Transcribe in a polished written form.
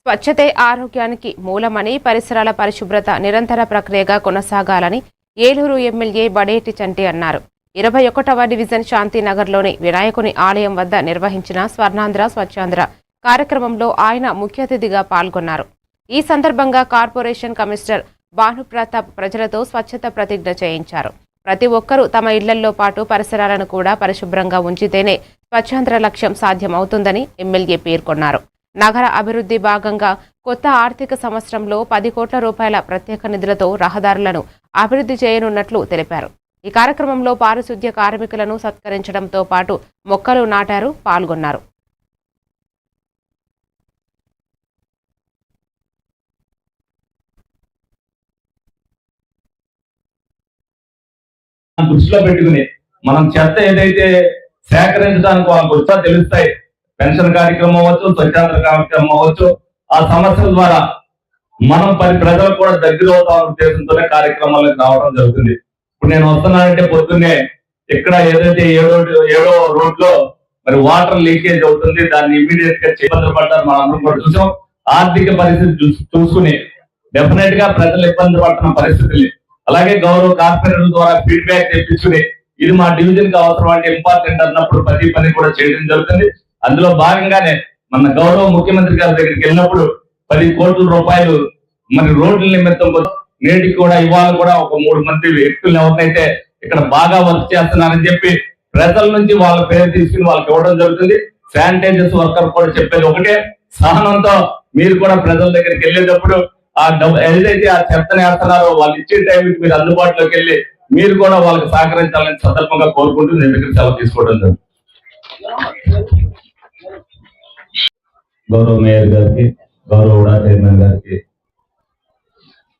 స్వచ్ఛతే ఆరోగ్యానికి మూలమని, పరిసరాల పరిశుభ్రత నిరంతర ప్రక్రియగా కొనసాగాలని ఏలూరు ఎమ్మెల్యే బడేటి చంటి అన్నారు. 21వ డివిజన్ శాంతినగర్లోని వినాయకుని ఆలయం వద్ద నిర్వహించిన స్వర్ణాంధ్ర స్వచ్ఛాంధ్ర కార్యక్రమంలో ఆయన ముఖ్య అతిథిగా పాల్గొన్నారు. ఈ సందర్భంగా కార్పొరేషన్ కమిషనర్ భానుప్రతాప్ ప్రజలతో స్వచ్ఛత ప్రతిజ్ఞ చేయించారు. ప్రతి ఒక్కరూ తమ ఇళ్లల్లో పాటు పరిసరాలను కూడా పరిశుభ్రంగా ఉంచితేనే స్వచ్ఛాంధ్ర లక్ష్యం సాధ్యమవుతుందని ఎమ్మెల్యే పేర్కొన్నారు. నగర అభివృద్ధి భాగంగా కొత్త ఆర్థిక సంవత్సరంలో 10 కోట్ల రూపాయల ప్రత్యేక నిధులతో రహదారులను అభివృద్ధి చేయనున్నట్లు తెలిపారు. ఈ కార్యక్రమంలో పారిశుద్ధ్య కార్మికులను సత్కరించడంతో పాటు మొక్కలు నాటారు, పాల్గొన్నారు. దృష్టిలో పెట్టుకుని మనం చెత్త ఏదైతే సేకరించడానికి వాళ్ళకు వచ్చా తెలుస్తాయి. పెన్షన్ కార్యక్రమం అవ్వచ్చు, స్వచ్ఛాంధ్ర కార్యక్రమం అవ్వచ్చు, ఆ సమస్యల ద్వారా మనం ప్రజలకు కూడా దగ్గర అవుతామన్న ఉద్దేశంతోనే కార్యక్రమాలకు రావడం జరుగుతుంది. ఇప్పుడు నేను వస్తున్నానంటే పొద్దున్నే ఇక్కడ ఏదైతే ఏడో రోడ్లో మరి వాటర్ లీకేజ్ అవుతుంది, దాన్ని ఇమ్మీడియట్ గా ఇబ్బంది పడ్డారు. మనం అందరం కూడా చూసాం. ఆర్థిక పరిస్థితి చూసుకుని డెఫినెట్ గా ప్రజలు ఇబ్బంది పడుతున్న పరిస్థితులు, అలాగే గౌరవ కార్పొరేటర్ల ద్వారా ఫీడ్బ్యాక్ తెప్పించుకుని ఇది మా డివిజన్ కి అవసరం అంటే ఇంపార్టెంట్ అన్నప్పుడు ప్రతి పని కూడా చేయడం జరుగుతుంది. అందులో భాగంగానే మన గౌరవ ముఖ్యమంత్రి గారి దగ్గరికి వెళ్ళినప్పుడు 10 కోట్ల రూపాయలు మరి రోడ్ల నిమిత్తం నేటికి కూడా ఇవాళ కూడా ఒక 3 మంది వ్యక్తులను ఎవరినైతే ఇక్కడ బాగా వర్క్ చేస్తున్నారని చెప్పి ప్రజల నుంచి వాళ్ళ పేరు తీసుకుని వాళ్ళకి ఇవ్వడం జరుగుతుంది. శానిటైజర్స్ వర్కర్ కూడా చెప్పేది ఒకటే, సహనంతో మీరు కూడా ప్రజల దగ్గరికి వెళ్ళేటప్పుడు ఆ ఏదైతే ఆ చెత్తని వేస్తున్నారో వాళ్ళు ఇచ్చే టైంకి మీరు అందుబాటులోకి వెళ్ళి మీరు కూడా వాళ్ళకి సహకరించాలని సందర్భంగా కోరుకుంటూ నేను దగ్గర సెలవు తీసుకోవడం జరుగుతుంది. గౌరవ మేయర్ గారికి, గౌరవ చైర్మన్ గారికి